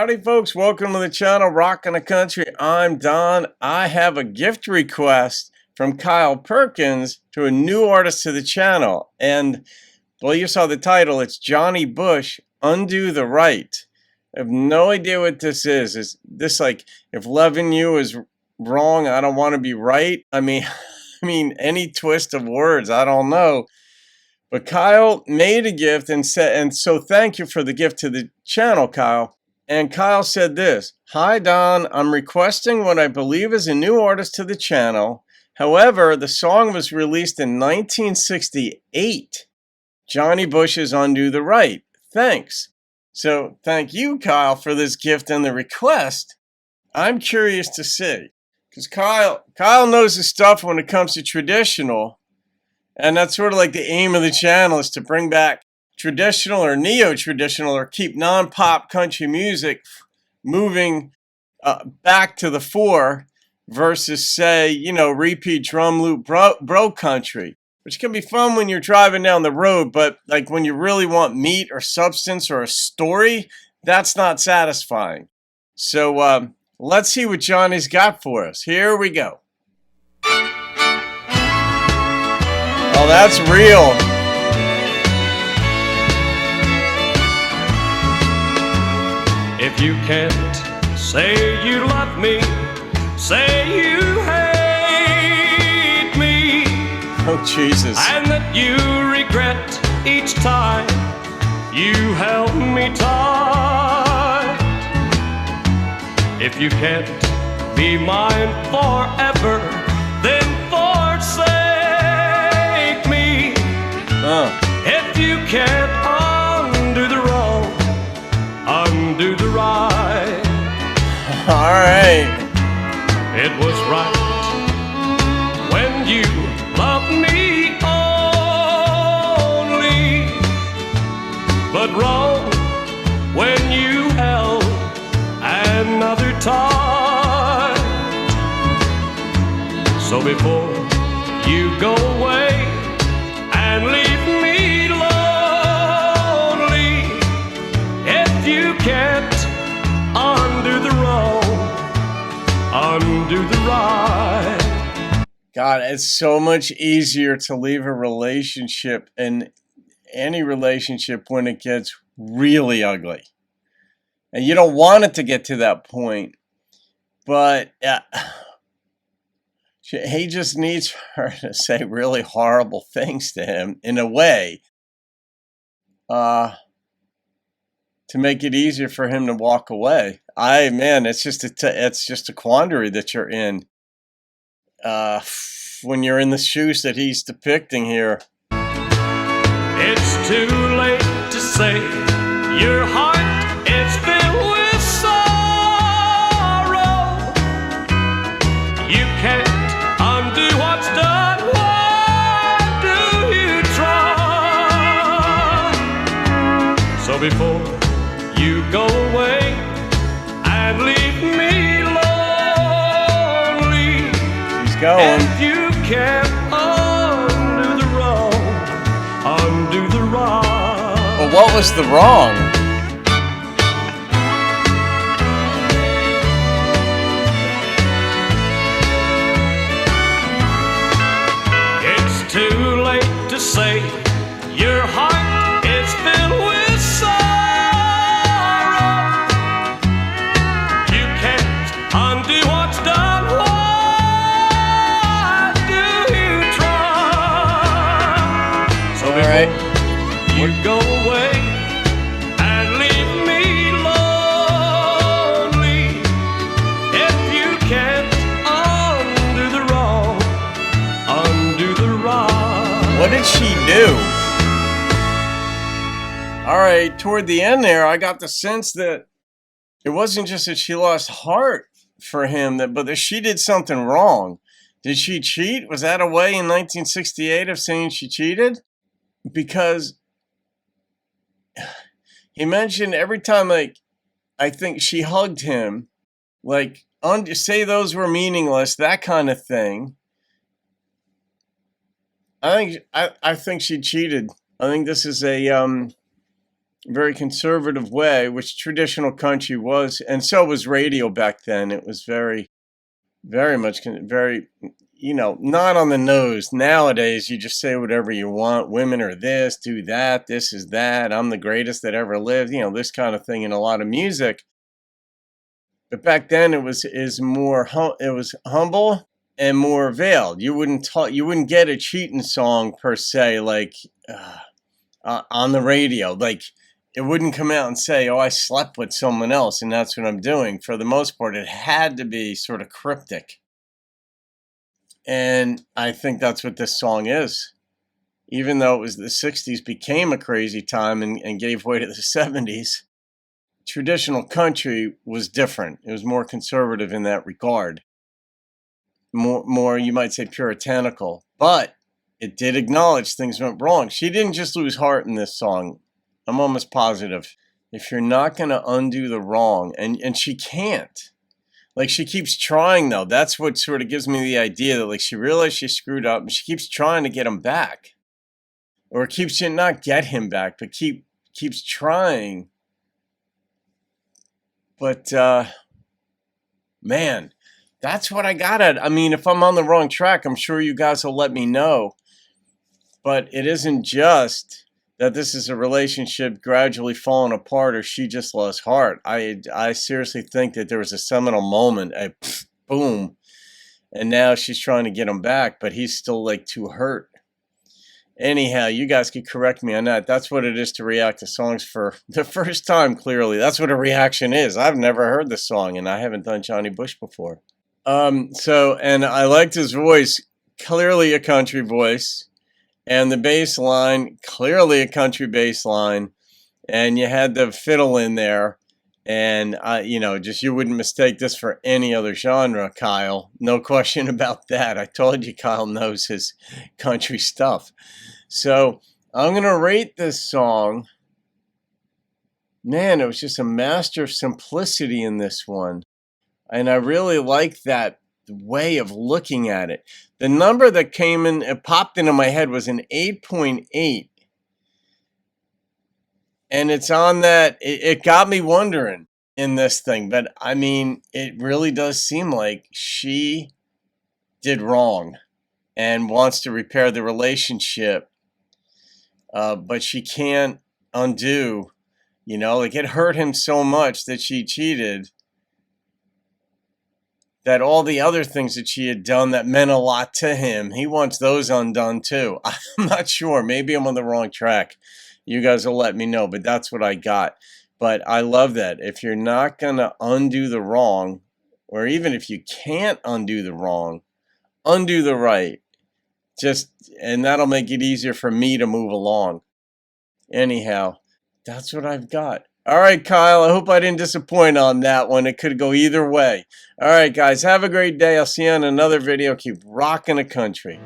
Howdy folks, welcome to the channel Rockin' the Country. I'm Don. I have a gift request from Kyle Perkins to a new artist to the channel. And, well, you saw the title. It's Johnny Bush, Undo the Right. I have no idea what this is. Is this like, if loving you is wrong, I don't want to be right? I mean, any twist of words, I don't know. But Kyle made a gift and said, and so thank you for the gift to the channel, Kyle. And Kyle said this: "Hi Don, I'm requesting what I believe is a new artist to the channel. However, the song was released in 1968. Johnny Bush's Undo the Right. Thanks." So thank you, Kyle, for this gift and the request. I'm curious to see, because Kyle knows his stuff when it comes to traditional, and that's sort of like the aim of the channel, is to bring back traditional or neo-traditional, or keep non-pop country music moving back to the fore versus, say, repeat drum loop bro country, which can be fun when you're driving down the road, but like when you really want meat or substance or a story, that's not satisfying. So let's see what Johnny's got for us. Here we go. Oh, that's real. If you can't say you love me, say you hate me. Oh, Jesus. And that you regret each time you held me tight. If you can't be mine forever, then forsake me. If you can't undo the wrong, undo the right. All right. It was right when you loved me only, but wrong when you held another tight. So before you go away and leave me lonely, if you can't undo the wrong, undo the right. God, it's so much easier to leave a relationship, and any relationship, when it gets really ugly. And you don't want it to get to that point, but he just needs her to say really horrible things to him in a way to make it easier for him to walk away. It's just a quandary that you're in when you're in the shoes that he's depicting here. It's too late to say your heart is filled with sorrow. You can't undo what's done. Why do you try? So before you go away and leave me lonely, He's going. if you can't undo the wrong, undo the right. But what was the wrong? It's too late to say your heart is filled with sorrow. You can't undo what's done. Why do you try? So All right. you go away and leave me lonely, if you can't undo the wrong, undo the right. What did she do? All right, toward the end there, I got the sense that it wasn't just that she lost heart for him, but that she did something wrong. Did she cheat? Was that a way in 1968 of saying she cheated? Because he mentioned every time, like, I think she hugged him, like, say those were meaningless, that kind of thing. I think she cheated. I think this is a very conservative way, which traditional country was, and so was radio back then. It was very, very much, very, not on the nose. Nowadays, you just say whatever you want. Women are this, do that, this is that. I'm the greatest that ever lived. This kind of thing in a lot of music. But back then, it was humble and more veiled. You wouldn't get a cheating song per se, like on the radio. Like, it wouldn't come out and say, "Oh, I slept with someone else, and that's what I'm doing." For the most part, it had to be sort of cryptic. And I think that's what this song is. Even though it was the 60s, became a crazy time and gave way to the 70s, traditional country was different. It was more conservative in that regard. More, you might say, puritanical. But it did acknowledge things went wrong. She didn't just lose heart in this song. I'm almost positive. If you're not going to undo the wrong, and she can't. Like, she keeps trying, though. That's what sort of gives me the idea that, like, she realized she screwed up, and she keeps trying to get him back. Or keeps not get him back, but keeps trying. But, man, that's what I got at. I mean, if I'm on the wrong track, I'm sure you guys will let me know. But it isn't just that this is a relationship gradually falling apart, or she just lost heart. I seriously think that there was a seminal moment, a boom, and now she's trying to get him back, but he's still like too hurt. Anyhow, you guys could correct me on that. That's what it is to react to songs for the first time, clearly. That's what a reaction is. I've never heard this song, and I haven't done Johnny Bush before. And I liked his voice, clearly a country voice. And the bass line, clearly a country bass line. And you had the fiddle in there. And, just you wouldn't mistake this for any other genre, Kyle. No question about that. I told you Kyle knows his country stuff. So I'm going to rate this song. Man, it was just a master of simplicity in this one. And I really like that way of looking at it. The number that came in, it popped into my head, was an 8.8. And it's on that, it got me wondering in this thing. But I mean, it really does seem like she did wrong and wants to repair the relationship. But she can't undo, like, it hurt him so much that she cheated, that all the other things that she had done that meant a lot to him, he wants those undone too. I'm not sure. Maybe I'm on the wrong track. You guys will let me know, but that's what I got. But I love that. If you're not going to undo the wrong, or even if you can't undo the wrong, undo the right. And that'll make it easier for me to move along. Anyhow, that's what I've got. All right, Kyle, I hope I didn't disappoint on that one. It could go either way. All right, guys, have a great day. I'll see you on another video. Keep rocking the country.